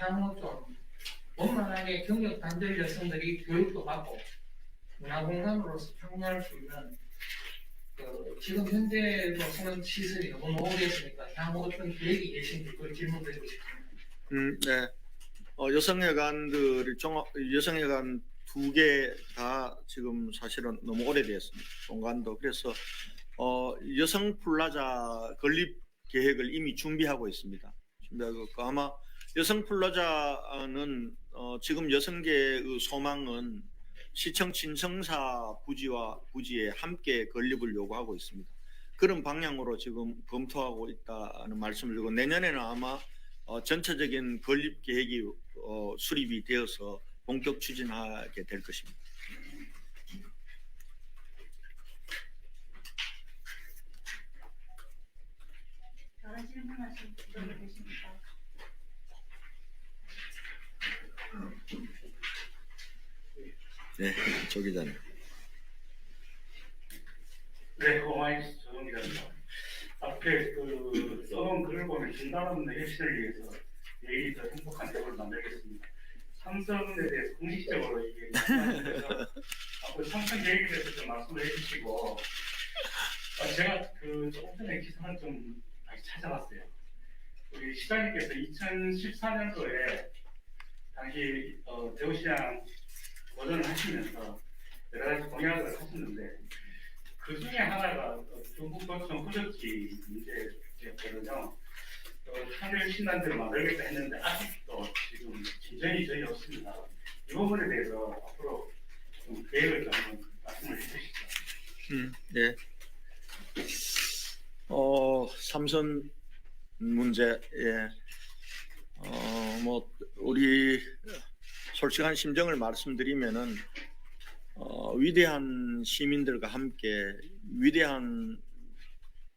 향후 좀 원만하게 경력 단절 여성들이 교육도 받고 문화공간으로서 활용할 수 있는 지금 현재로서는 시설이 너무 오래됐으니까 향후 어떤 계획이 계신지 그걸 질문드리고 싶습니다. 네. 여성회관 두 개 다 지금 사실은 너무 오래되었습니다. 본관도. 그래서 여성 플라자 건립 계획을 이미 준비하고 있습니다. 준비하고 아마 여성 플라자는 지금 여성계의 소망은 시청 친성사 부지에 함께 건립을 요구하고 있습니다. 그런 방향으로 지금 검토하고 있다는 말씀을 드리고 내년에는 아마 전체적인 건립 계획이 수립이 되어서 본격 추진하게 될 것입니다. 다른 질문하실 분들 계십니까? 네, 조 기자님. 네, 고마워요. 조정 기자입니다. 앞에 써놓은 글을 보면 진단없는 혁신을 위해서 내일이 더 행복한 대우를 만들겠습니다. 삼성에 대해서 공식적으로 이게 말씀하셔서 앞으로 삼성 계획에 대해서 좀 말씀을 해주시고 제가 조금 전에 기사를 좀 다시 찾아봤어요. 우리 시장님께서 2014년도에 당시 대구시장 도전을 하시면서 여러 가지 공약을 하셨는데 그 중에 하나가 중국도청 후적지 문제였거든요. 하늘 신단들을 만들겠다 했는데 아직도 지금 진전이 전혀 없습니다. 이 부분에 대해서 앞으로 좀 계획을 좀 말씀을 해주시죠. 네. 삼선 문제, 예. 우리 솔직한 심정을 말씀드리면은 위대한 시민들과 함께 위대한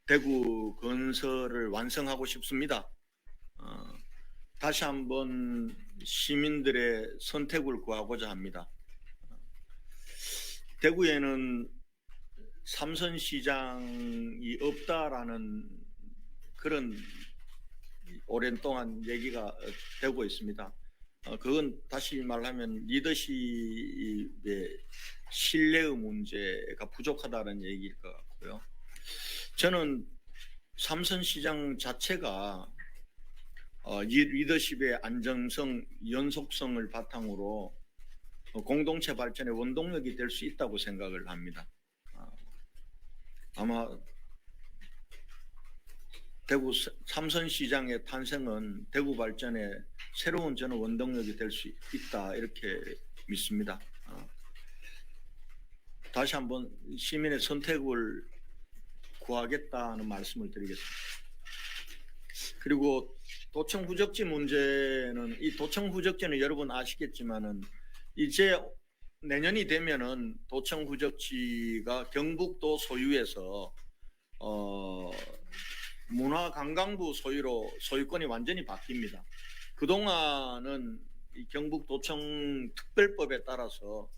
대구 건설을 완성하고 싶습니다. 다시 한번 시민들의 선택을 구하고자 합니다. 대구에는 삼선시장이 없다라는 그런 오랜 동안 얘기가 되고 있습니다. 그건 다시 말하면 리더십의 신뢰의 문제가 부족하다는 얘기일 것 같고요. 저는 삼선시장 자체가 리더십의 안정성, 연속성을 바탕으로 공동체 발전의 원동력이 될 수 있다고 생각을 합니다. 아마 대구 삼선시장의 탄생은 대구 발전의 새로운 저는 원동력이 될 수 있다 이렇게 믿습니다. 다시 한번 시민의 선택을 구하겠다는 말씀을 드리겠습니다. 그리고 도청 후적지 문제는 이 도청 후적지는 여러분 아시겠지만은 이제 내년이 되면은 도청 후적지가 경북도 소유에서 문화관광부 소유권이 완전히 바뀝니다. 그동안은 이 경북도청 특별법에 따라서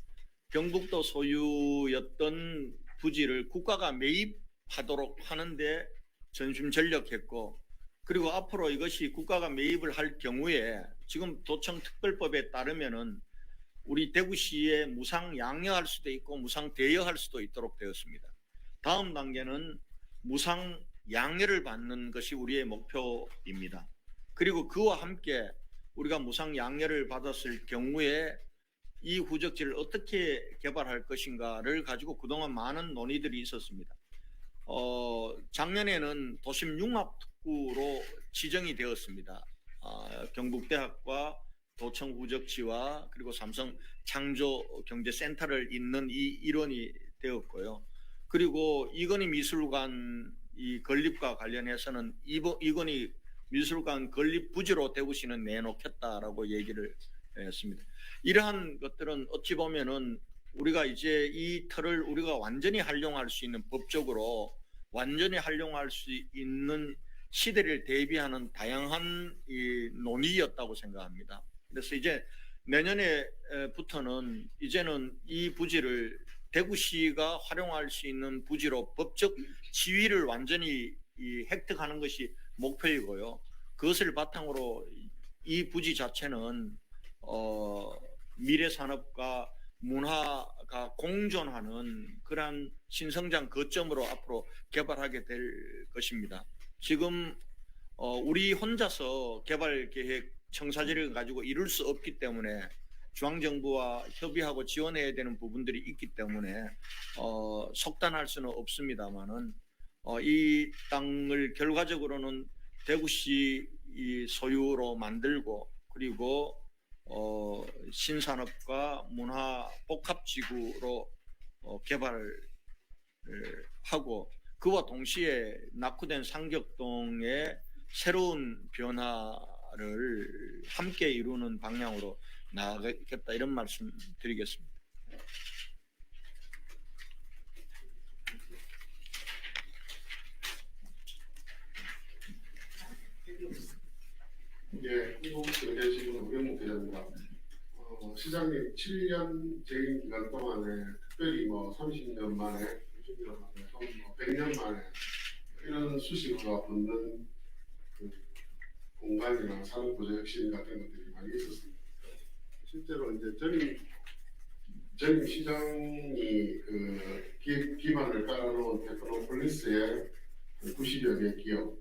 경북도 소유였던 부지를 국가가 매입하도록 하는데 전심전력했고 그리고 앞으로 이것이 국가가 매입을 할 경우에 지금 도청 특별법에 따르면은 우리 대구시에 무상 양여할 수도 있고 무상 대여할 수도 있도록 되었습니다. 다음 단계는 무상 양여를 받는 것이 우리의 목표입니다. 그리고 그와 함께 우리가 무상 양여를 받았을 경우에 이 후적지를 어떻게 개발할 것인가를 가지고 그동안 많은 논의들이 있었습니다. 작년에는 도심 융합특구로 지정이 되었습니다. 경북대학과 도청 후적지와 그리고 삼성 창조경제센터를 잇는 이 일원이 되었고요. 그리고 이건희 미술관 이 건립과 관련해서는 이건희 미술관 건립 부지로 대구시는 내놓겠다라고 얘기를 했습니다. 이러한 것들은 어찌 보면은 우리가 이제 이 틀을 우리가 완전히 활용할 수 있는 법적으로 완전히 활용할 수 있는 시대를 대비하는 다양한 이 논의였다고 생각합니다. 그래서 이제 내년에부터는 이제는 이 부지를 대구시가 활용할 수 있는 부지로 법적 지위를 완전히 획득하는 것이 목표이고요. 그것을 바탕으로 이 부지 자체는 미래 산업과 문화가 공존하는 그러한 신성장 거점으로 앞으로 개발하게 될 것입니다. 지금 우리 혼자서 개발 계획 청사지를 가지고 이룰 수 없기 때문에 중앙정부와 협의하고 지원해야 되는 부분들이 있기 때문에 속단할 수는 없습니다만은 이 땅을 결과적으로는 대구시 소유로 만들고 그리고 신산업과 문화 복합지구로 개발을 하고 그와 동시에 낙후된 상격동의 새로운 변화를 함께 이루는 방향으로 나아가겠다 이런 말씀 드리겠습니다. 예, 한국경제신문 우경목 기자입니다. 시장님 7년 재임 기간 동안에 특별히 30년 만에, 60년 만에, 100년 만에 이런 수식어가 붙는 그 공간이나 산업구조 혁신 같은 것들이 많이 있었습니다. 실제로 이제 전임 시장이 그 기반을 깔아놓은 테크노폴리스의 90여 개 기업,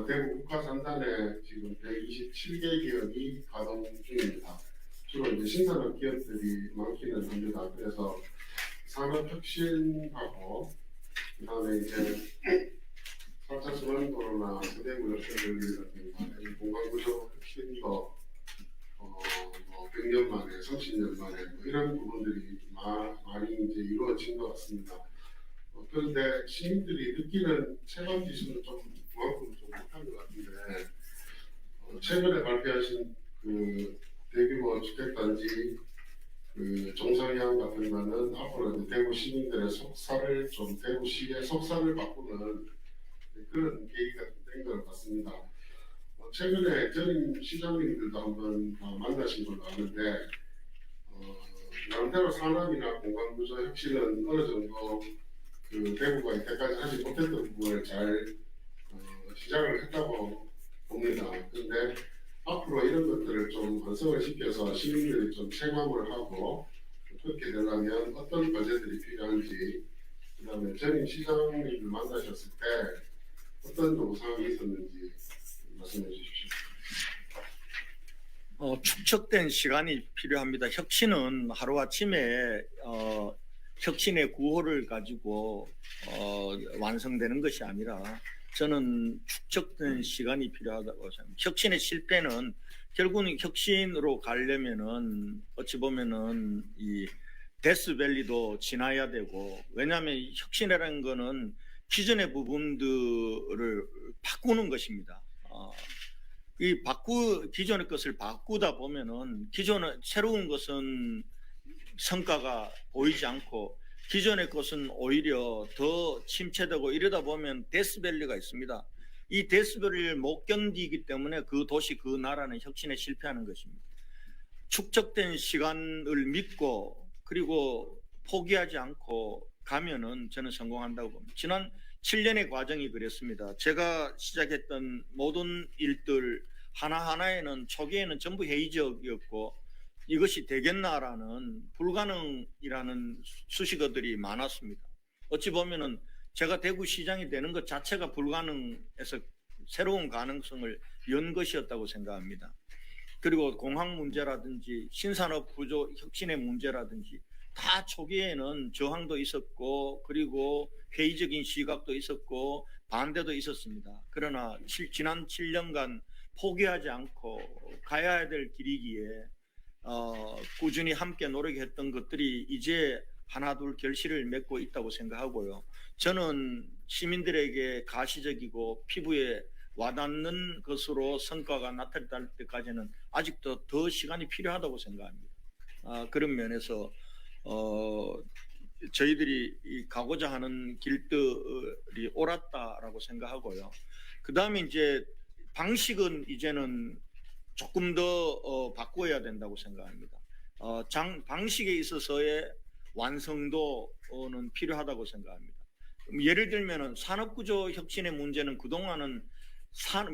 대구 국가산단에 지금 127개 기업이 가동 중입니다. 주로 이제 신산업 기업들이 많기는 합니다. 그래서 산업혁신하고 그다음에 이제 4차 순환도로나 서대구 역전도로라든가 공간구조 혁신도 100년 만에, 30년 만에 이런 부분들이 많이 이제 이루어진 것 같습니다. 그런데 시민들이 느끼는 체감 지수는 그만큼 좀 못한 것 같은데 최근에 발표하신 그 대규모 주택단지 그 정상회항 같은 거는 앞으로 이제 대구 시민들의 속살을 좀 대구시의 속살을 바꾸는 그런 계기가 된 것 같습니다. 최근에 전임 시장님들도 한번 만나신 걸로 아는데 나름대로 산업이나 공간구조 혁신은 어느 정도 그 대구가 이때까지 하지 못했던 부분을 잘 시작을 했다고 봅니다. 그런데 앞으로 이런 것들을 좀 완성을 시켜서 시민들이 좀 체감을 하고 그렇게 되려면 어떤 과제들이 필요한지, 그다음에 전임 시장님을 만나셨을 때 어떤 요구사항이 있었는지 말씀해 주십시오. 축적된 시간이 필요합니다. 혁신은 하루아침에 혁신의 구호를 가지고 완성되는 것이 아니라 저는 축적된 시간이 필요하다고 생각합니다. 혁신의 실패는 결국은 혁신으로 가려면은 어찌 보면은 이 데스밸리도 지나야 되고, 왜냐하면 혁신이라는 거는 기존의 부분들을 바꾸는 것입니다. 기존의 것을 바꾸다 보면은 기존의 새로운 것은 성과가 보이지 않고 기존의 것은 오히려 더 침체되고 이러다 보면 데스밸리가 있습니다. 이 데스밸리를 못 견디기 때문에 그 도시 그 나라는 혁신에 실패하는 것입니다. 축적된 시간을 믿고 그리고 포기하지 않고 가면은 저는 성공한다고 봅니다. 지난 7년의 과정이 그랬습니다. 제가 시작했던 모든 일들 하나하나에는 초기에는 전부 회의적이었고 이것이 되겠나라는 불가능이라는 수식어들이 많았습니다. 어찌 보면은 제가 대구시장이 되는 것 자체가 불가능해서 새로운 가능성을 연 것이었다고 생각합니다. 그리고 공항 문제라든지 신산업 구조 혁신의 문제라든지 다 초기에는 저항도 있었고 그리고 회의적인 시각도 있었고 반대도 있었습니다. 그러나 지난 7년간 포기하지 않고 가야 될 길이기에 꾸준히 함께 노력했던 것들이 이제 하나둘 결실을 맺고 있다고 생각하고요. 저는 시민들에게 가시적이고 피부에 와닿는 것으로 성과가 나타날 때까지는 아직도 더 시간이 필요하다고 생각합니다. 그런 면에서 저희들이 가고자 하는 길들이 옳았다라고 생각하고요. 그 다음에 이제 방식은 이제는 조금 더 바꿔야 된다고 생각합니다. 방식에 있어서의 완성도는 필요하다고 생각합니다. 예를 들면은 산업구조 혁신의 문제는 그동안은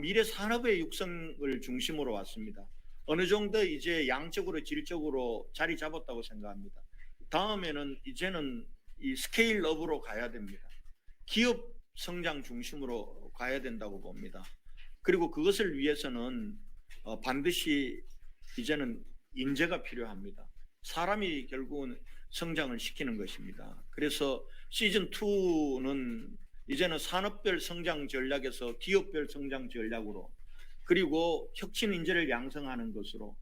미래 산업의 육성을 중심으로 왔습니다. 어느 정도 이제 양적으로 질적으로 자리 잡았다고 생각합니다. 다음에는 이제는 이 스케일업으로 가야 됩니다. 기업 성장 중심으로 가야 된다고 봅니다. 그리고 그것을 위해서는 반드시 이제는 인재가 필요합니다. 사람이 결국은 성장을 시키는 것입니다. 그래서 시즌2는 이제는 산업별 성장 전략에서 기업별 성장 전략으로, 그리고 혁신 인재를 양성하는 것으로,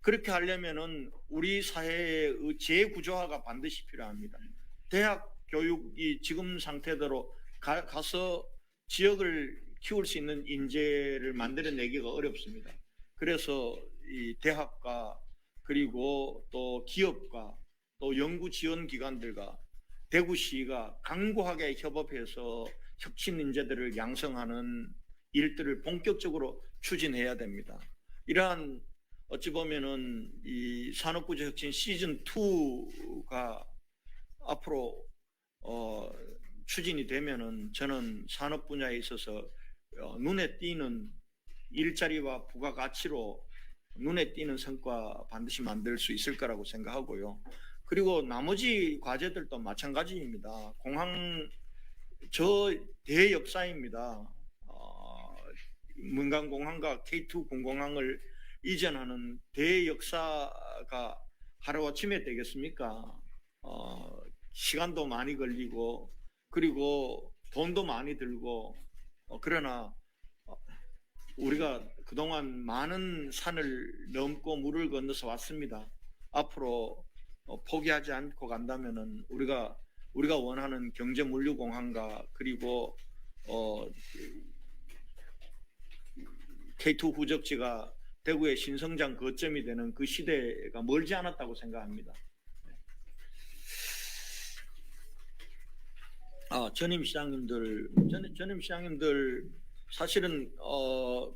그렇게 하려면은 우리 사회의 재구조화가 반드시 필요합니다. 대학 교육이 지금 상태대로 가서 지역을 키울 수 있는 인재를 만들어내기가 어렵습니다. 그래서 이 대학과 그리고 또 기업과 또 연구 지원 기관들과 대구시가 강고하게 협업해서 혁신 인재들을 양성하는 일들을 본격적으로 추진해야 됩니다. 이러한 어찌 보면은 이 산업구조 혁신 시즌 2가 앞으로 추진이 되면은 저는 산업 분야에 있어서 눈에 띄는 일자리와 부가가치로 눈에 띄는 성과 반드시 만들 수 있을 거라고 생각하고요. 그리고 나머지 과제들도 마찬가지입니다. 공항 저 대역사입니다. 문강공항과 K2 군공항을 이전하는 대역사가 하루아침에 되겠습니까? 시간도 많이 걸리고 그리고 돈도 많이 들고 그러나 우리가 그동안 많은 산을 넘고 물을 건너서 왔습니다. 앞으로 포기하지 않고 간다면은 우리가 원하는 경제 물류 공항과 그리고 K2 후적지가 대구의 신성장 거점이 되는 그 시대가 멀지 않았다고 생각합니다. 전임 시장님들 사실은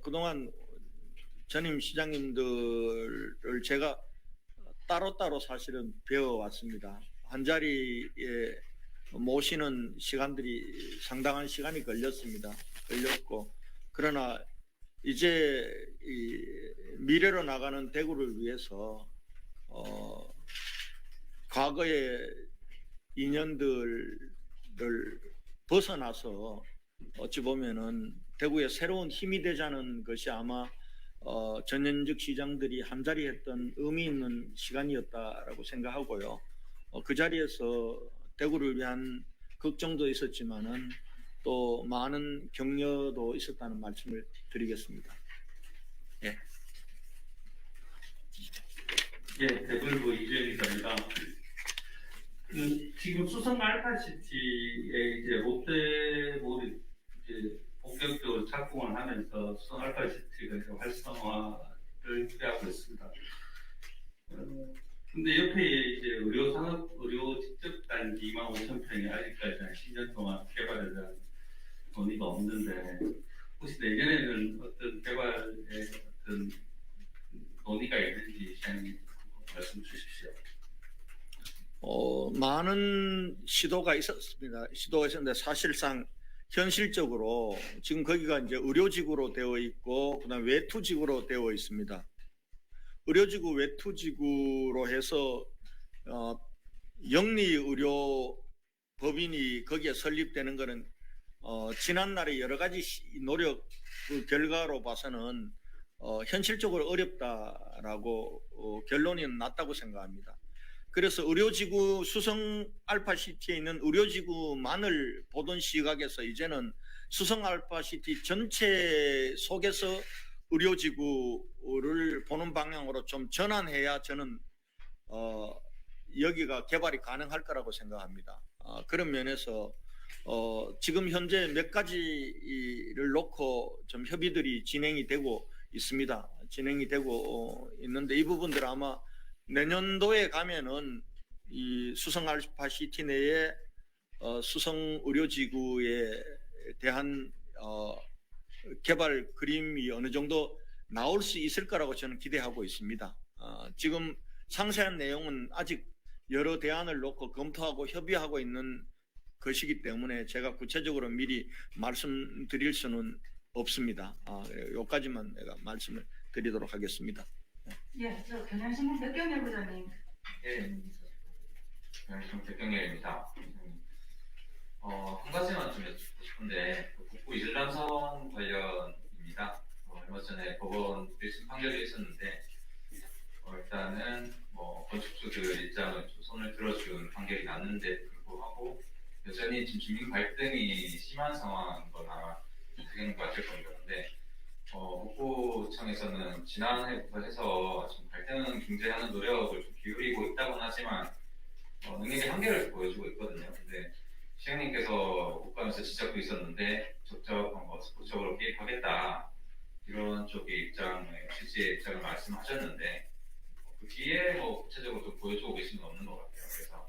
그동안 전임 시장님들을 제가 따로따로 사실은 배워왔습니다. 한 자리에 모시는 시간들이 상당한 시간이 걸렸고 그러나 이제 이 미래로 나가는 대구를 위해서 과거의 인연들을 벗어나서 어찌 보면은 대구에 새로운 힘이 되자는 것이 아마 전현직 시장들이 한자리 했던 의미 있는 시간이었다라고 생각하고요. 그 자리에서 대구를 위한 걱정도 있었지만은 또 많은 격려도 있었다는 말씀을 드리겠습니다. 예. 예, 대불구 이재입니다. 지금 수성 알파시티에 이제 롯데몰이 이제 본격적으로 착공을 하면서 수성 알파시티가 이제 활성화를 기대하고 있습니다. 근데 옆에 이제 의료 직접 단지 25,000평이 아직까지 한 10년 동안 개발에 대한 논의가 없는데 혹시 내년에는 어떤 개발에 어떤 논의가 있는지 시장님 말씀 주십시오. 많은 시도가 있었는데 사실상 현실적으로 지금 거기가 이제 의료지구로 되어 있고 그다음 외투지구로 되어 있습니다. 의료지구 외투지구로 해서 영리의료법인이 거기에 설립되는 것은 지난날의 여러 가지 노력 그 결과로 봐서는 현실적으로 어렵다라고 결론이 났다고 생각합니다. 그래서 의료지구 수성 알파시티에 있는 의료지구만을 보던 시각에서 이제는 수성 알파시티 전체 속에서 의료지구를 보는 방향으로 좀 전환해야 저는 여기가 개발이 가능할 거라고 생각합니다. 그런 면에서 지금 현재 몇 가지를 놓고 좀 협의들이 진행이 되고 있습니다. 진행이 되고 있는데 이 부분들 아마 내년도에 가면은 이 수성 알파시티 내에 수성 의료지구에 대한 개발 그림이 어느 정도 나올 수 있을 거라고 저는 기대하고 있습니다. 지금 상세한 내용은 아직 여러 대안을 놓고 검토하고 협의하고 있는 것이기 때문에 제가 구체적으로 미리 말씀드릴 수는 없습니다. 여기까지만 내가 말씀을 드리도록 하겠습니다. 예, 저 경향신문 백경렬 부장님. 예, 안녕하십니까 백경렬입니다. 한 가지만 좀 여쭙고 싶은데 북부 이슬람 사원 관련입니다. 얼마 전에 법원 1심 판결이 있었는데 일단은 건축주들 입장은 좀 손을 들어준 판결이 났는데 불구하고 여전히 지금 주민 갈등이 심한 상황이거나 그런 것 같을 겁니다. 근데 북부청에서는 지난해부터 해서 지금 갈등 중재하는 노력을 좀 기울이고 있다고는 하지만 능력의 한계를 보여주고 있거든요. 근데 시장님께서 국감에서 지적도 있었는데 적극적으로 개입하겠다 이런 쪽의 입장을 취지의 입장을 말씀하셨는데 그 뒤에 구체적으로 좀 보여주고 계시는 건 없는 것 같아요. 그래서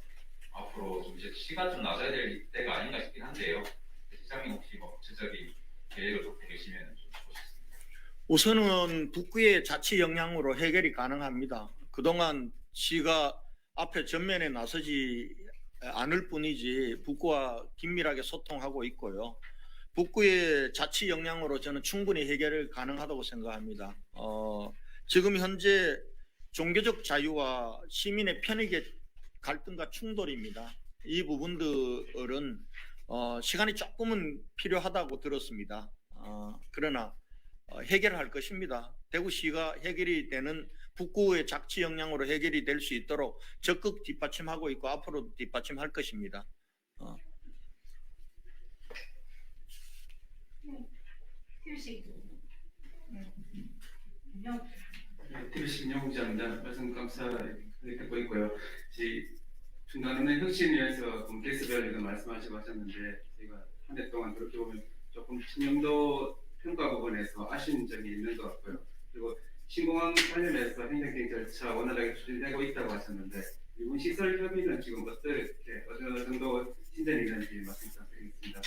앞으로 좀 이제 시가 좀 나서야 될 때가 아닌가 싶긴 한데요. 시장님 혹시 구체적인 계획을 갖고 계시면 좀 좋겠습니다. 우선은 북구의 자치 역량으로 해결이 가능합니다. 그동안 시가 앞에 전면에 나서지 않을 뿐이지 북구와 긴밀하게 소통하고 있고요. 북구의 자치 역량으로 저는 충분히 해결 가능하다고 생각합니다. 지금 현재 종교적 자유와 시민의 편익의 갈등과 충돌입니다. 이 부분들은 시간이 조금은 필요하다고 들었습니다. 그러나 해결할 것입니다. 대구시가 해결이 되는 북구의 자치 역량으로 해결이 될 수 있도록 적극 뒷받침하고 있고 앞으로도 뒷받침할 것입니다. TBC. TBC 김영국장입니다. 말씀 감사히 듣고 있고요. 중간에 혁신위에서 개수별 말씀하시고 하셨는데 저희가 한 해 동안 그렇게 보면 조금 신용도 평가 부분에서 아쉬운 점이 있는 것 같고요. 그리고 신공항 관련해서 행정적인 절차 원활하게 추진되고 있다고 하셨는데 이번 시설 협의는 지금 어느 정도 진전이 있는지 말씀 부탁드리겠습니다.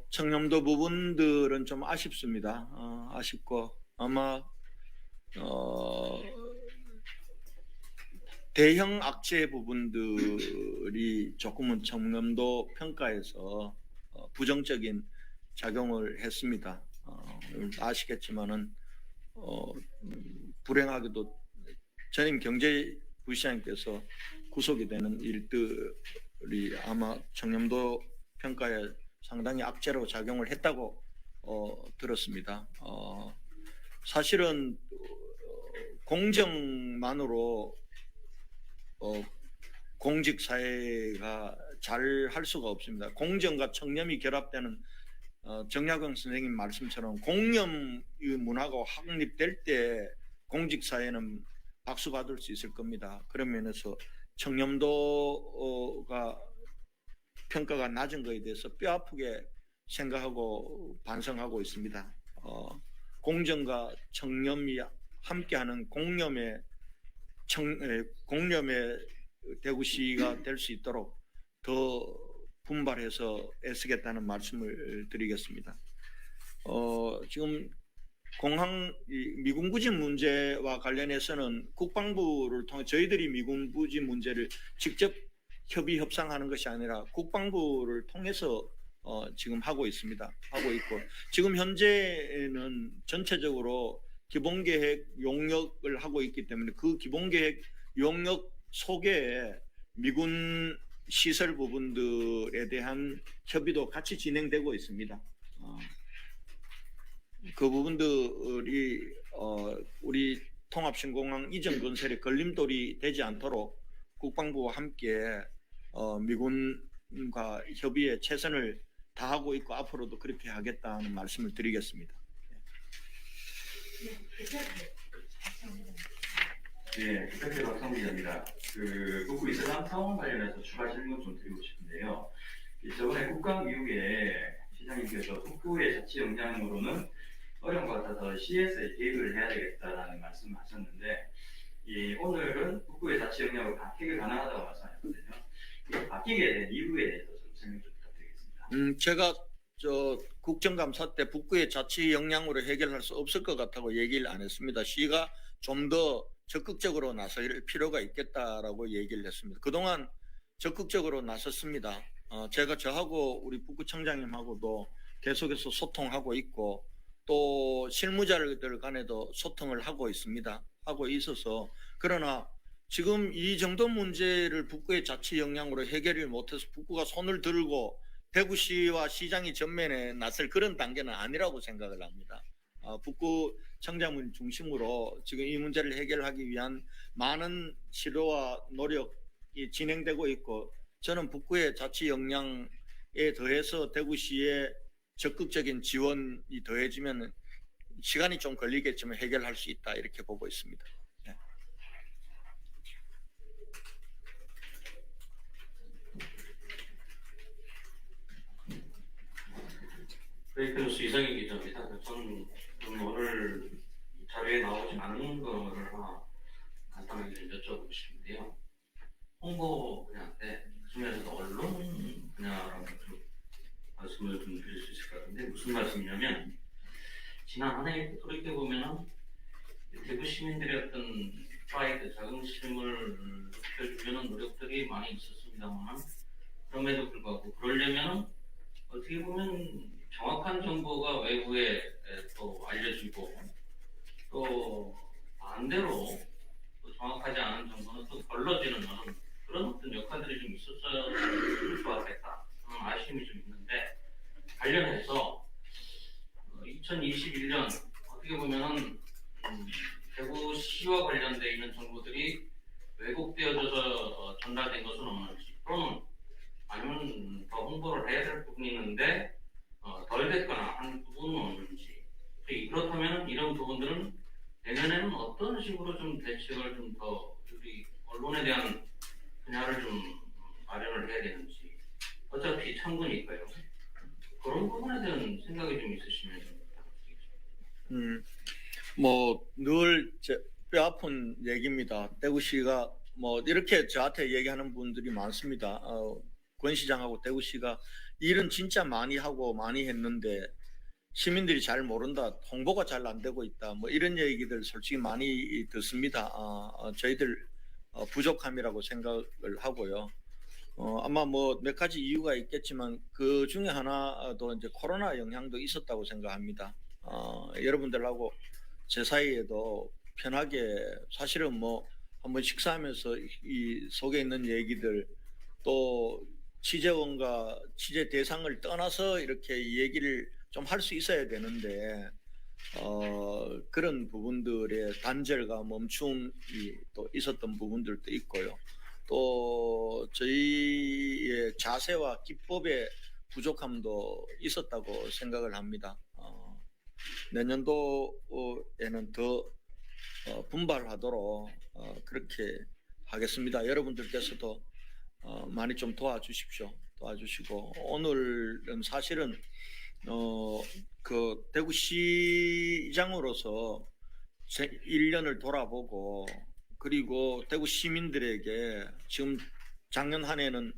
청렴도 부분들은 좀 아쉽습니다. 아쉽고 아마 대형 악재 부분들이 조금은 청렴도 평가에서 부정적인 작용을 했습니다. 아시겠지만은 불행하게도 전임 경제부시장님께서 구속이 되는 일들이 아마 청렴도 평가에 상당히 악재로 작용을 했다고 들었습니다. 사실은 공정만으로 공직 사회가 잘 할 수가 없습니다. 공정과 청렴이 결합되는 정약용 선생님 말씀처럼 공념 문화가 확립될 때 공직 사회는 박수 받을 수 있을 겁니다. 그런 면에서 청렴도가 평가가 낮은 것에 대해서 뼈아프게 생각하고 반성하고 있습니다. 공정과 청렴이 함께하는 공념의 대구시가 될 수 있도록 더 분발해서 애쓰겠다는 말씀을 드리겠습니다. 지금 공항 미군 부진 문제와 관련해서는 국방부를 통해 저희들이 미군 부진 문제를 직접 협의 협상하는 것이 아니라 국방부를 통해서 지금 하고 있습니다. 하고 있고 지금 현재는 전체적으로 기본계획 용역을 하고 있기 때문에 그 기본계획 용역 속에 미군 시설 부분들에 대한 협의도 같이 진행되고 있습니다. 그 부분들이 우리 통합신공항 이전 건설에 걸림돌이 되지 않도록 국방부와 함께 미군과 협의에 최선을 다하고 있고 앞으로도 그렇게 하겠다는 말씀을 드리겠습니다. 네, 부탁드려 박성기 기자입니다. 북구 이슬람 사원 관련해서 추가 질문 좀 드리고 싶은데요. 저번에 국감 이후에 시장님께서 북구의 자치 역량으로는 어려운 것 같아서 시에서 개입을 해야 되겠다라는 말씀을 하셨는데 오늘은 북구의 자치 역량으로 해결 가능하다고 말씀하셨거든요. 이거 바뀌게 된 이유에 대해서 좀 설명 좀 부탁드리겠습니다. 제가 국정감사 때 북구의 자치 역량으로 해결할 수 없을 것 같다고 얘기를 안 했습니다. 시가 좀 더 적극적으로 나설 필요가 있겠다라고 얘기를 했습니다. 그동안 적극적으로 나섰습니다. 제가 저하고 우리 북구청장님하고도 계속해서 소통하고 있고 또 실무자들 간에도 소통을 하고 있습니다. 하고 있어서 그러나 지금 이 정도 문제를 북구의 자치 역량으로 해결을 못해서 북구가 손을 들고 대구시와 시장이 전면에 나설 그런 단계는 아니라고 생각을 합니다. 북구 청장분 중심으로 지금 이 문제를 해결하기 위한 많은 시도와 노력이 진행되고 있고 저는 북구의 자치 역량에 더해서 대구시의 적극적인 지원이 더해지면 시간이 좀 걸리겠지만 해결할 수 있다 이렇게 보고 있습니다. 네. 브레이크뉴스 이상희 기자입니다. 저는 오늘 자료에 나오지 않은 거를 하나 간단하게 좀 여쭤보고 싶은데요. 홍보 분야인데 그중에서도 언론 분야라고 좀 말씀을 좀 드릴 수 있을 것 같은데 무슨 말씀이냐면 지난 한 해 돌이켜보면 대구 시민들의 어떤 프라이드, 자긍심을 높여주려는 노력들이 많이 있었습니다만 그럼에도 불구하고 그러려면 어떻게 보면 정확한 정보가 외부에 또 알려지고 또 반대로 또 정확하지 않은 정보는 또 걸러지는 그런 어떤 역할들이 좀 있었으면 좋았겠다 하는 아쉬움이 좀 있는데 관련해서 2021년 어떻게 보면은 대구시와 관련되어 있는 정보들이 왜곡되어져서 전달된 것은 없는지 또는 아니면 더 홍보를 해야 될 부분이 있는데 덜 됐거나 한 부분은 없는지 그렇다면 이런 부분들은 내년에는 어떤 식으로 좀 대책을 좀 더 우리 언론에 대한 분야를 좀 마련을 해야 되는지 어차피 청구니까요. 그런 부분에 대한 생각이 좀 있으시면 부탁드리겠습니다. 뭐늘 뼈 아픈 얘기입니다. 대구시가 뭐 이렇게 저한테 얘기하는 분들이 많습니다. 권 시장하고 대구시가 일은 진짜 많이 하고 많이 했는데 시민들이 잘 모른다, 홍보가 잘 안 되고 있다, 뭐 이런 얘기들 솔직히 많이 듣습니다. 저희들 부족함이라고 생각을 하고요. 아마 뭐 몇 가지 이유가 있겠지만 그 중에 하나도 이제 코로나 영향도 있었다고 생각합니다. 여러분들하고 제 사이에도 편하게 사실은 뭐 한번 식사하면서 이 속에 있는 얘기들 또 취재원과 취재 대상을 떠나서 이렇게 얘기를 좀 할 수 있어야 되는데 그런 부분들의 단절과 멈춤이 또 있었던 부분들도 있고요. 또 저희의 자세와 기법의 부족함도 있었다고 생각을 합니다. 내년도에는 더 분발하도록 그렇게 하겠습니다. 여러분들께서도 많이 좀 도와주시고 오늘은 사실은 그 대구시장으로서 1년을 돌아보고 그리고 대구 시민들에게 지금 작년 한 해는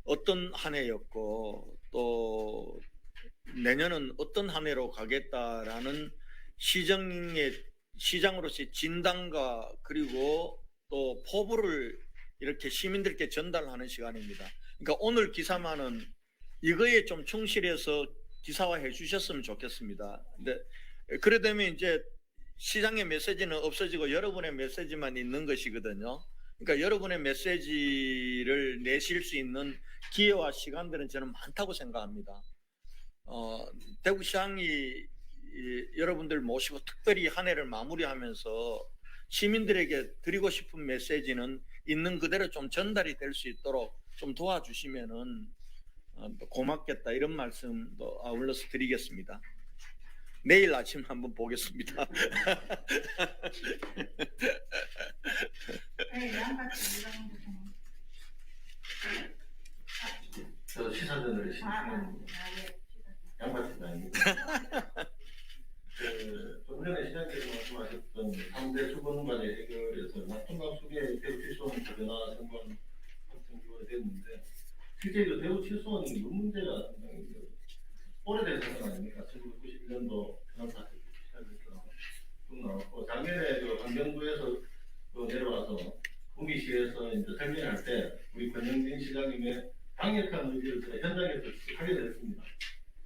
어떤 한 해였고 또 내년은 어떤 한 해로 가겠다라는 시장으로서의 진단과 그리고 또 포부를 이렇게 시민들께 전달하는 시간입니다. 그러니까 오늘 기사만은 이거에 좀 충실해서 기사화해 주셨으면 좋겠습니다. 근데 그래 되면 이제 시장의 메시지는 없어지고 여러분의 메시지만 있는 것이거든요. 그러니까 여러분의 메시지를 내실 수 있는 기회와 시간들은 저는 많다고 생각합니다. 대구시장이 여러분들 모시고 특별히 한 해를 마무리하면서 시민들에게 드리고 싶은 메시지는 있는 그대로 좀 전달이 될 수 있도록 좀 도와주시면은 고맙겠다 이런 말씀도 아울러서 드리겠습니다. 내일 아침 한번 보겠습니다. 네, 양같이 이런 저 시사전을 양반팀장입니다. 좀 전에 시장께서 말씀하셨던 3대 수건과의 해결에서 낙동강 수계 대구 칠수원 변화 상관 확정 기원이 됐는데 실제 그 대구 칠수원이 이 문제가 상당히 오래된 사건 아닙니까? 1991년도 변환사태 시작해서 쭉 나왔고 작년에 그 환경부에서 내려와서 구미시에서 이제 설명할 때 우리 권영진 시장님의 강력한 의지를 현장에서 하게 됐습니다.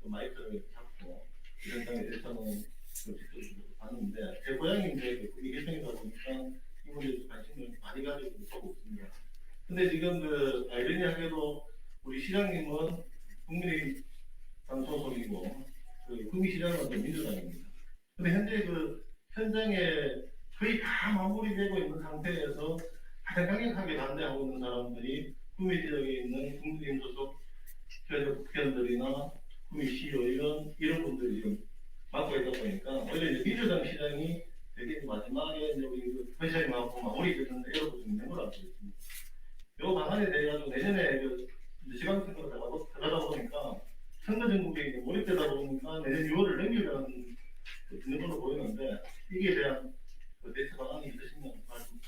그 마이크를 잡고 현장에 대해서는 직접 봤는데 제 고향이 이제 그 이계평이다 보니까 이 문제에 관심을 많이 가지고 있고 있습니다. 근데 지금 그 아이러니하게도 우리 시장님은 국민의당 소속이고 그 구미시장은 또 민주당입니다. 근데 현재 그 현장에 거의 다 마무리되고 있는 상태에서 가장 강력하게 반대하고 있는 사람들이 구미 지역에 있는 국민의힘 소속 국회의원들이나 구미시의원 이런 분들이 지금 맡고 있다 보니까 오히려 이제 민주당 시장이 되게 마지막에 이제 우리 그 회장님하고 마무리되는 이런 있는 걸 알고 있습니다. 이 방안에 대해 가지고 내년에 그 지방선거가 들어가다 보니까 선거 전국에 이제 몰입되다 보니까 내년 6월을 넘기려는 있는 걸로 보이는데 이게 대한 그 대체 방안이 있으시면 말씀.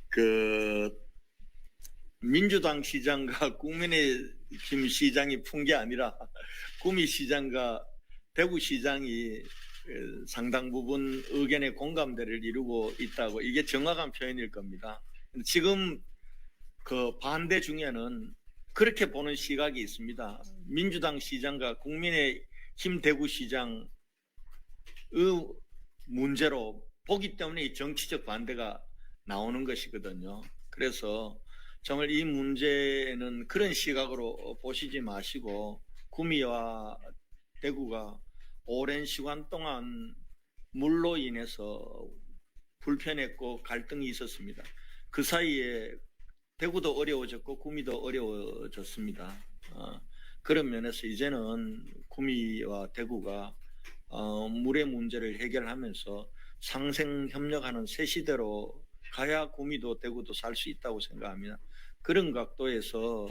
그 민주당 시장과 국민의힘 시장이 푼 게 아니라 구미 시장과 대구 시장이 상당 부분 의견의 공감대를 이루고 있다고 이게 정확한 표현일 겁니다. 지금 그 반대 중에는 그렇게 보는 시각이 있습니다. 민주당 시장과 국민의힘 대구 시장의 문제로 보기 때문에 이 정치적 반대가 나오는 것이거든요. 그래서 정말 이 문제는 그런 시각으로 보시지 마시고 구미와 대구가 오랜 시간 동안 물로 인해서 불편했고 갈등이 있었습니다. 그 사이에 대구도 어려워졌고 구미도 어려워졌습니다. 그런 면에서 이제는 구미와 대구가 물의 문제를 해결하면서 상생 협력하는 새 시대로 가야 구미도 대구도 살 수 있다고 생각합니다. 그런 각도에서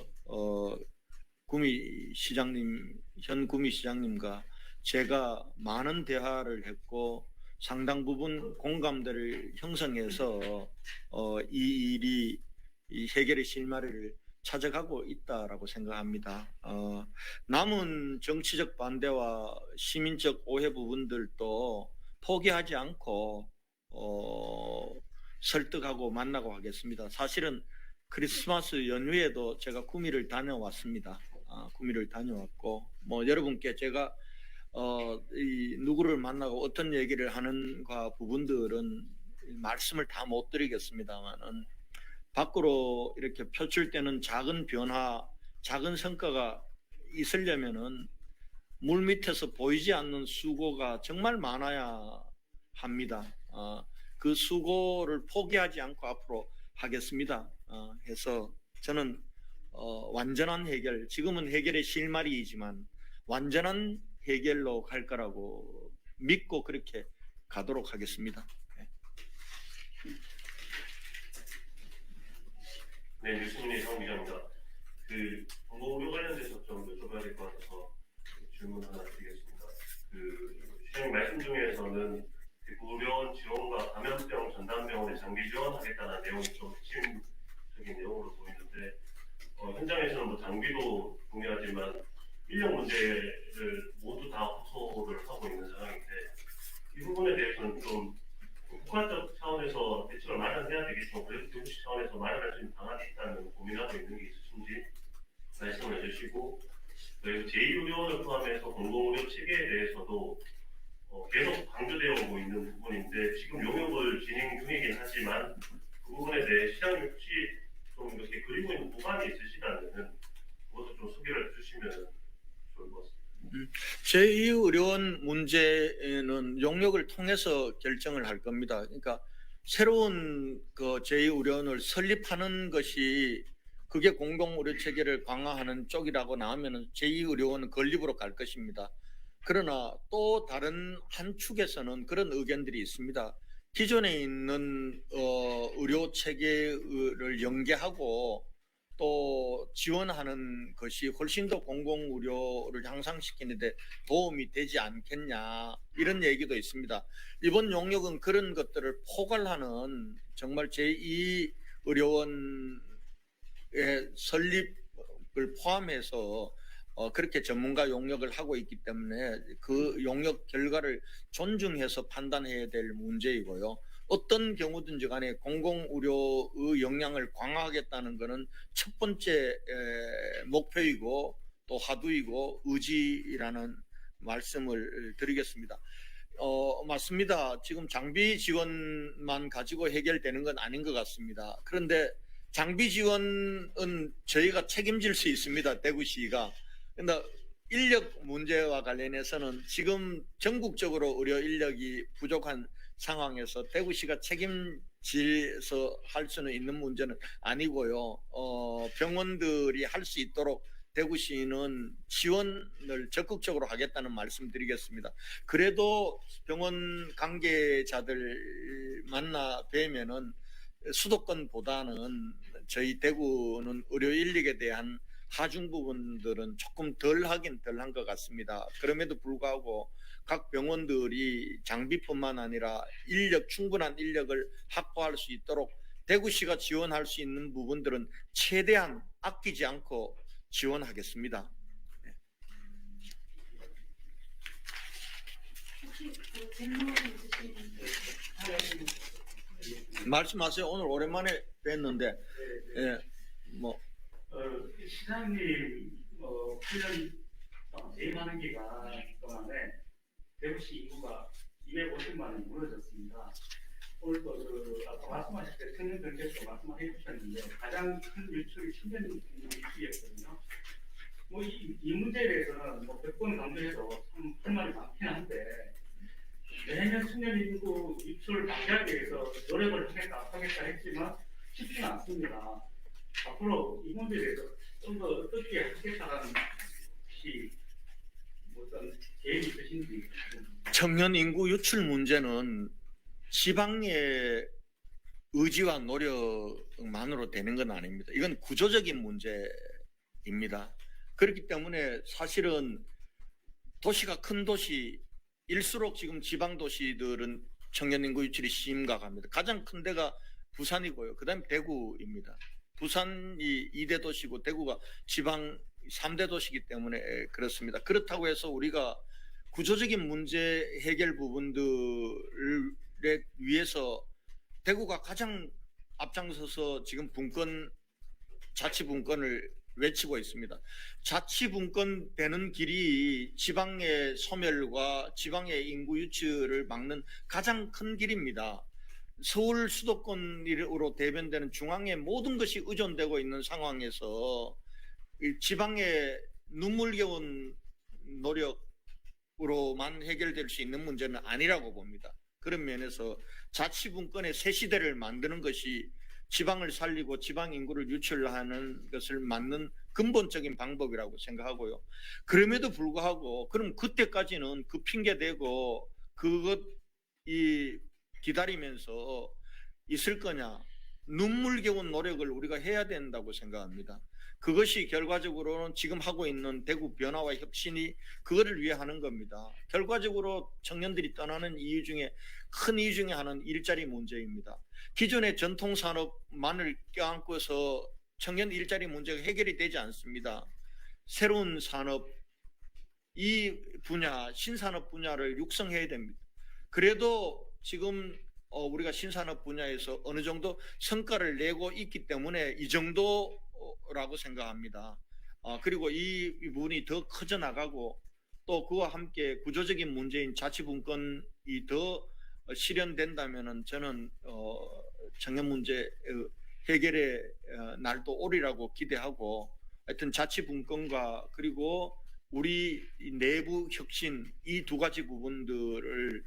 구미 시장님, 현 구미 시장님과 제가 많은 대화를 했고 상당 부분 공감대를 형성해서 이 일이 이 해결의 실마리를 찾아가고 있다라고 생각합니다. 남은 정치적 반대와 시민적 오해 부분들도 포기하지 않고 설득하고 만나고 하겠습니다. 사실은 크리스마스 연휴에도 제가 구미를 다녀왔습니다. 구미를 다녀왔고 뭐 여러분께 제가 이 누구를 만나고 어떤 얘기를 하는가 부분들은 말씀을 다 못 드리겠습니다만은 밖으로 이렇게 표출되는 작은 변화, 작은 성과가 있으려면은 물 밑에서 보이지 않는 수고가 정말 많아야 합니다. 그 수고를 포기하지 않고 앞으로 하겠습니다. 해서 저는 완전한 해결, 지금은 해결의 실마리이지만 완전한 해결로 갈 거라고 믿고 그렇게 가도록 하겠습니다. 네, 뉴스민의 정 기자입니다. 그 공공의료 관련돼서 좀 여쭤봐야 될 것 같아서 질문 하나 드리겠습니다. 그 시장님 말씀 중에서는 대구의료원 지원과 감염병 전담병원에 장비 지원하겠다는 내용이 좀 핵심적인 내용으로 보이는데 현장에서는 뭐 장비도 동의하지만 인력 문제를 모두 다 호소를 하고 있는 상황인데 이 부분에 대해서는 좀 국가적 차원에서 대책을 마련해야 되겠지만 그래도 정식 차원에서 마련할 수 있는 방안이 있다는 고민하고 있는 게 있으신지 말씀을 해주시고 그리고 제2의료원을 포함해서 공공의료 체계에 대해서도 계속 강조되어 오고 있는 부분인데 지금 용역을 진행 중이긴 하지만 그 부분에 대해 시장님 혹시 좀 이렇게 그리고 있는 부분이 있으시다면 그것도 좀 소개를 해주시면 좋을 것 같습니다. 제2의료원 문제는 용역을 통해서 결정을 할 겁니다. 그러니까 새로운 그 제2의료원을 설립하는 것이 그게 공공의료 체계를 강화하는 쪽이라고 나오면 제2의료원은 건립으로 갈 것입니다. 그러나 또 다른 한 축에서는 그런 의견들이 있습니다. 기존에 있는 의료 체계를 연계하고 또 지원하는 것이 훨씬 더 공공의료를 향상시키는데 도움이 되지 않겠냐 이런 얘기도 있습니다. 이번 용역은 그런 것들을 포괄하는 정말 제2의료원의 설립을 포함해서 그렇게 전문가 용역을 하고 있기 때문에 그 용역 결과를 존중해서 판단해야 될 문제이고요. 어떤 경우든지 간에 공공의료의 역량을 강화하겠다는 것은 첫 번째 목표이고 또 화두이고 의지라는 말씀을 드리겠습니다. 맞습니다. 지금 장비 지원만 가지고 해결되는 건 아닌 것 같습니다. 그런데 장비 지원은 저희가 책임질 수 있습니다. 대구시가. 그런데 인력 문제와 관련해서는 지금 전국적으로 의료 인력이 부족한 상황에서 대구시가 책임질서 할 수는 있는 문제는 아니고요. 병원들이 할 수 있도록 대구시는 지원을 적극적으로 하겠다는 말씀드리겠습니다. 그래도 병원 관계자들 만나 뵈면은 수도권보다는 저희 대구는 의료 인력에 대한 하중 부분들은 조금 덜 하긴 덜한 것 같습니다. 그럼에도 불구하고 각 병원들이 장비뿐만 아니라 충분한 인력을 확보할 수 있도록 대구시가 지원할 수 있는 부분들은 최대한 아끼지 않고 지원하겠습니다. 혹시 그 질문 있으신 말씀하세요. 오늘 오랜만에 뵀는데, 예, 뭐 시장님 8년 재임하는 기간 동안에 대구시 인구가 250만이 무너졌습니다. 오늘도 아까 말씀하실 때 청년들께서 말씀해 주셨는데 가장 큰 유출이 청년 유출이었거든요. 뭐 이 문제에 대해서는 뭐 100번 강조해도 참 할 말이 많긴 한데 매년 청년 인구 유출을 방지하기 위해서 노력을 하겠다 했지만 쉽지는 않습니다. 앞으로 이 문제에 대해서 좀 더 어떻게 하겠다는 혹시 어떤 계획이 있으신지. 청년 인구 유출 문제는 지방의 의지와 노력만으로 되는 건 아닙니다. 이건 구조적인 문제입니다. 그렇기 때문에 사실은 도시가 큰 도시일수록 지금 지방 도시들은 청년 인구 유출이 심각합니다. 가장 큰 데가 부산이고요. 그 다음에 대구입니다. 부산이 2대 도시고 대구가 지방 3대 도시이기 때문에 그렇습니다. 그렇다고 해서 우리가 구조적인 문제 해결 부분들에 위해서 대구가 가장 앞장서서 지금 자치분권을 외치고 있습니다. 자치분권 되는 길이 지방의 소멸과 지방의 인구 유출을 막는 가장 큰 길입니다. 서울 수도권으로 대변되는 중앙의 모든 것이 의존되고 있는 상황에서 지방의 눈물겨운 노력으로만 해결될 수 있는 문제는 아니라고 봅니다. 그런 면에서 자치분권의 새 시대를 만드는 것이 지방을 살리고 지방 인구를 유출하는 것을 막는 근본적인 방법이라고 생각하고요. 그럼에도 불구하고 그럼 그때까지는 그 핑계 대고 그것 기다리면서 있을 거냐? 눈물겨운 노력을 우리가 해야 된다고 생각합니다. 그것이 결과적으로는 지금 하고 있는 대구 변화와 혁신이 그거를 위해 하는 겁니다. 결과적으로 청년들이 떠나는 이유 중에 큰 이유 중에 하나는 일자리 문제입니다. 기존의 전통산업만을 껴안고서 청년 일자리 문제가 해결이 되지 않습니다. 새로운 산업, 이 분야, 신산업 분야를 육성해야 됩니다. 그래도 지금 우리가 신산업 분야에서 어느 정도 성과를 내고 있기 때문에 이 정도라고 생각합니다. 그리고 이 부분이 더 커져 나가고 또 그와 함께 구조적인 문제인 자치분권이 더 실현된다면은 저는 청년 문제 해결의 날도 오리라고 기대하고 하여튼 자치분권과 그리고 우리 내부 혁신 이 두 가지 부분들을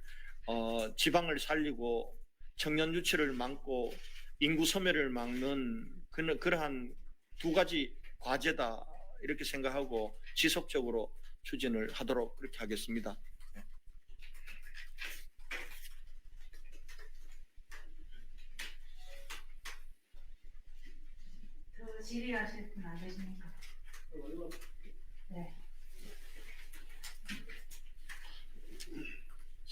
지방을 살리고 청년 유출을 막고 인구 소멸을 막는 그러한 두 가지 과제다 이렇게 생각하고 지속적으로 추진을 하도록 그렇게 하겠습니다. 더 질의하실 분 안 계십니까? 네.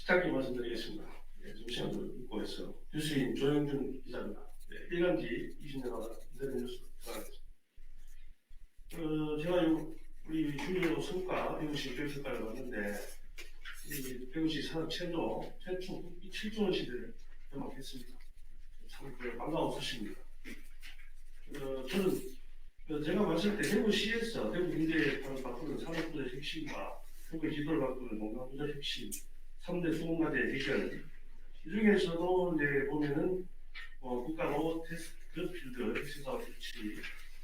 짧게 말씀드리겠습니다. 좀 시간을 있고 해서 뉴스인 조영준 기자입니다. 일간지 20년 인터넷 뉴스 들어가겠습니다. 제가 우리 주요 성과 대구시 교육 성과를 봤는데 대구시 산업 최초 7조 원 시대를 경험했습니다. 참 반가운 소식입니다. 저는 제가 봤을 때 대구시에서 대구 경제 바꾸는 산업부의 핵심과 대구 지도를 바꾸는 농가부의 핵심 3대 수공과제의 대결 이 중에서도 이제 보면은 국가 로봇 테스트 필드 시사 설치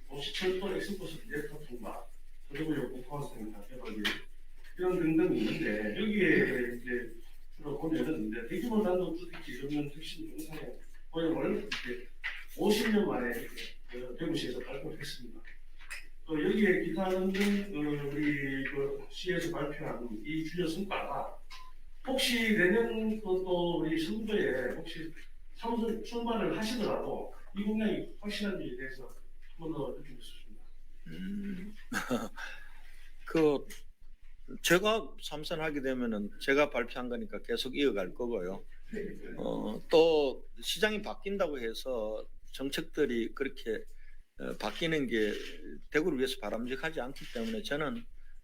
도시철도 엑스포스 데이터 통과 서대구역 국토환경 개발비 이런 등등이 있는데 여기에 이제 주로 보면은 이제 대규모 단독주택지 전면 택시 용산의 고용을 이제 50년 만에 대구시에서 발표했습니다. 또 여기에 기타 등등 우리 그 시에서 발표한 이 주요 성과가 혹시 내년 또 우리 선거에 혹시 출마를 하시더라도 이 공약이 확실한지에 대해서 한 번 더 듣고 싶습니다. 그 제가 삼선하게 되면은 제가 발표한 거니까 계속 이어갈 거고요. 또 시장이 바뀐다고 해서 정책들이 그렇게 바뀌는 게 대구를 위해서 바람직하지 않기 때문에 저는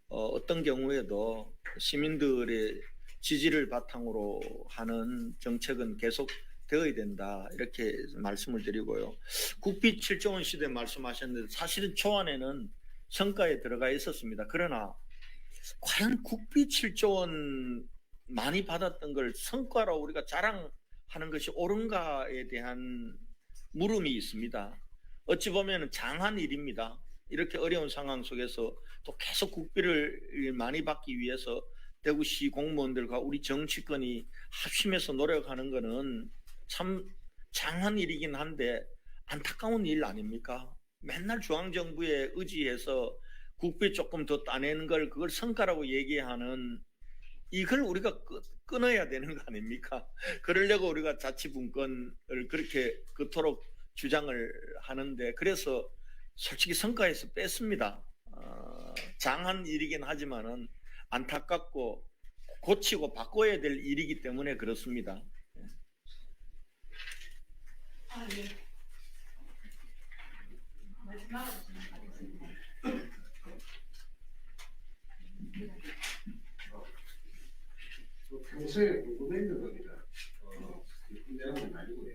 어떤 경우에도 시민들의 지지를 바탕으로 하는 정책은 계속 되어야 된다 이렇게 말씀을 드리고요. 국비 7조 원 시대 말씀하셨는데 사실은 초안에는 성과에 들어가 있었습니다. 그러나 과연 국비 7조 원 많이 받았던 걸 성과로 우리가 자랑하는 것이 옳은가에 대한 물음이 있습니다. 어찌 보면 장한 일입니다. 이렇게 어려운 상황 속에서 또 계속 국비를 많이 받기 위해서 대구시 공무원들과 우리 정치권이 합심해서 노력하는 것은 참 장한 일이긴 한데 안타까운 일 아닙니까? 맨날 중앙정부에 의지해서 국비 조금 더 따내는 걸 그걸 성과라고 얘기하는 이걸 우리가 끊어야 되는 거 아닙니까? 그러려고 우리가 자치분권을 그렇게 그토록 주장을 하는데 그래서 솔직히 성과에서 뺐습니다. 장한 일이긴 하지만은 안타깝고 고치고 바꿔야 될 일이기 때문에 그렇습니다. 예. 마지막으로 진행하겠습니다. 평소에 궁금했던 겁니다. 깊은 내용은 아니고요.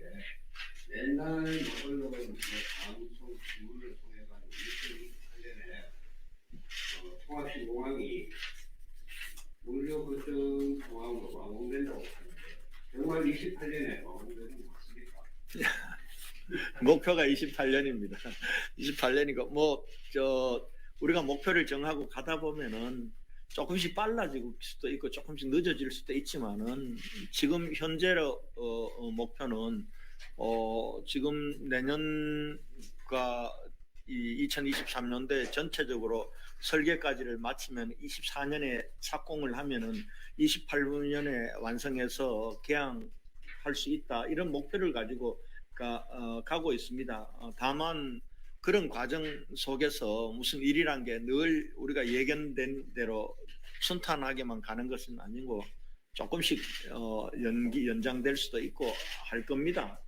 맨날 언론은 방송 신문을 통해 가지고 2028년에 통합신공항이 물류 거점 공항으로 완공된다고 하는데 정말 28년에 완공되는 거 맞습니까? 목표가 28년입니다. 28년이고 우리가 목표를 정하고 가다 보면은 조금씩 빨라질 수도 있고 조금씩 늦어질 수도 있지만은 지금 현재의 목표는 지금 내년과 2023년도에 전체적으로 설계까지를 마치면 24년에 착공을 하면은 28년에 완성해서 개항할 수 있다 이런 목표를 가지고 가고 있습니다. 다만 그런 과정 속에서 무슨 일이란 게 늘 우리가 예견된 대로 순탄하게만 가는 것은 아니고 조금씩 연장될 수도 있고 할 겁니다.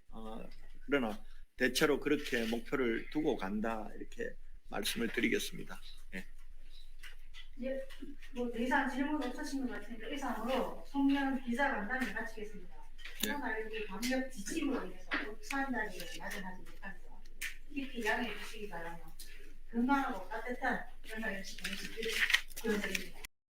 그러나 대체로 그렇게 목표를 두고 간다 이렇게 말씀을 드리겠습니다. 예. 이제 뭐 더 이상 질문 없으신 것 같으니까 이상으로 송년 기자간담회 마치겠습니다. 코로나19 방역 지침으로 인해서 사안자리를 마련하지 못합니다. 깊이 양해해 주시기 바라며 건강하고 따뜻한 연말 연시 보내시길 기원드립니다.